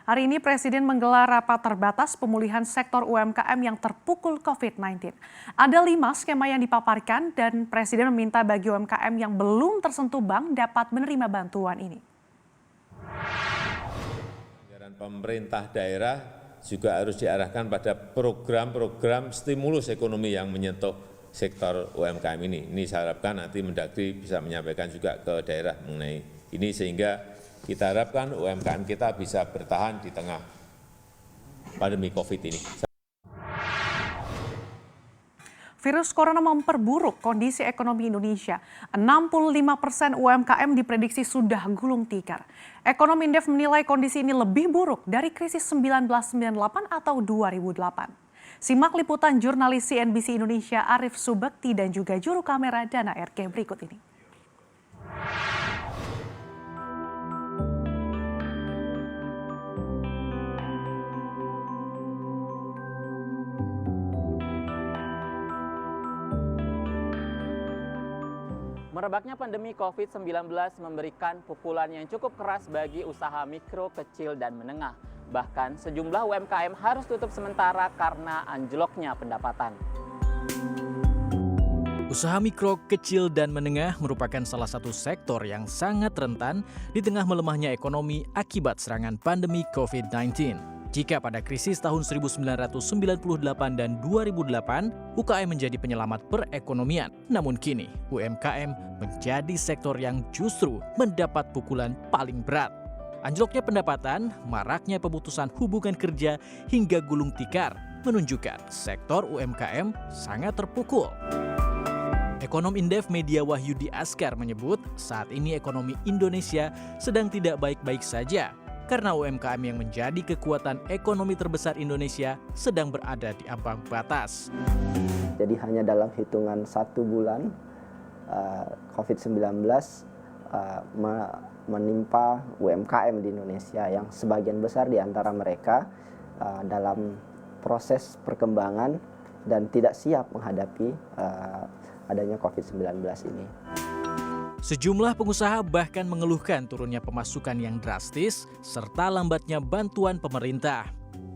Hari ini Presiden menggelar rapat terbatas pemulihan sektor UMKM yang terpukul COVID-19. Ada 5 skema yang dipaparkan dan Presiden meminta bagi UMKM yang belum tersentuh bank dapat menerima bantuan ini. Anggaran pemerintah daerah juga harus diarahkan pada program-program stimulus ekonomi yang menyentuh sektor UMKM ini. Ini saya harapkan nanti Mendagri bisa menyampaikan juga ke daerah mengenai ini sehingga kita harapkan UMKM kita bisa bertahan di tengah pandemi COVID ini. Virus corona memperburuk kondisi ekonomi Indonesia. 65% UMKM diprediksi sudah gulung tikar. Ekonomi Indef menilai kondisi ini lebih buruk dari krisis 1998 atau 2008. Simak liputan jurnalis CNBC Indonesia Arif Subekti dan juga juru kamera Dana RK berikut ini. Merebaknya pandemi COVID-19 memberikan pukulan yang cukup keras bagi usaha mikro, kecil, dan menengah. Bahkan sejumlah UMKM harus tutup sementara karena anjloknya pendapatan. Usaha mikro, kecil, dan menengah merupakan salah satu sektor yang sangat rentan di tengah melemahnya ekonomi akibat serangan pandemi COVID-19. Jika pada krisis tahun 1998 dan 2008, UKM menjadi penyelamat perekonomian. Namun kini, UMKM menjadi sektor yang justru mendapat pukulan paling berat. Anjloknya pendapatan, maraknya pemutusan hubungan kerja, hingga gulung tikar menunjukkan sektor UMKM sangat terpukul. Ekonom Indef Media Wahyudi Askar menyebut saat ini ekonomi Indonesia sedang tidak baik-baik saja. Karena UMKM yang menjadi kekuatan ekonomi terbesar Indonesia sedang berada di ambang batas. Jadi hanya dalam hitungan 1 bulan COVID-19 menimpa UMKM di Indonesia yang sebagian besar di antara mereka dalam proses perkembangan dan tidak siap menghadapi adanya COVID-19 ini. Sejumlah pengusaha bahkan mengeluhkan turunnya pemasukan yang drastis serta lambatnya bantuan pemerintah.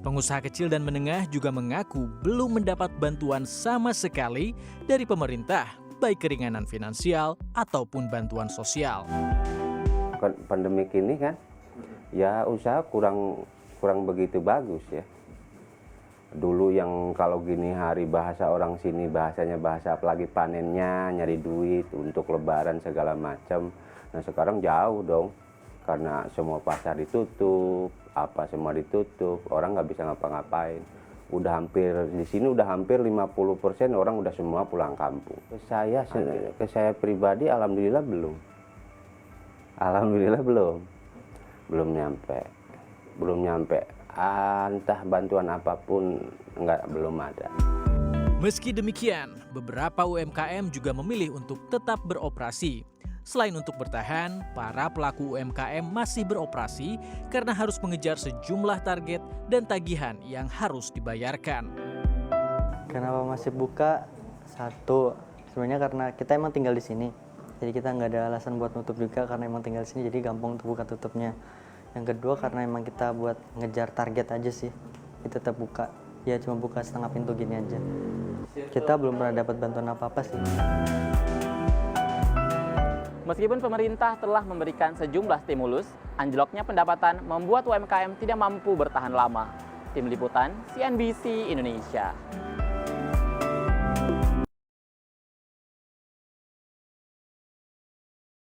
Pengusaha kecil dan menengah juga mengaku belum mendapat bantuan sama sekali dari pemerintah, baik keringanan finansial ataupun bantuan sosial. Pandemik ini kan, ya usaha kurang begitu bagus ya. Dulu yang kalau gini hari bahasa orang sini bahasanya bahasa apalagi panennya, nyari duit untuk lebaran segala macam. Nah sekarang jauh dong, karena semua pasar ditutup, apa semua ditutup, orang nggak bisa ngapa-ngapain. Udah hampir di sini udah hampir 50% orang udah semua pulang kampung. Ke saya pribadi alhamdulillah belum. Alhamdulillah belum nyampe. Entah bantuan apapun belum ada. Meski demikian, beberapa UMKM juga memilih untuk tetap beroperasi. Selain untuk bertahan, para pelaku UMKM masih beroperasi karena harus mengejar sejumlah target dan tagihan yang harus dibayarkan. Kenapa masih buka? Satu, sebenarnya karena kita emang tinggal di sini. Jadi kita nggak ada alasan buat nutup juga karena emang tinggal di sini, jadi gampang untuk buka tutupnya. Yang kedua karena emang kita buat ngejar target aja sih, kita tetap buka. Ya cuma buka setengah pintu gini aja. Kita belum pernah dapat bantuan apa-apa sih. Meskipun pemerintah telah memberikan sejumlah stimulus, anjloknya pendapatan membuat UMKM tidak mampu bertahan lama. Tim Liputan CNBC Indonesia.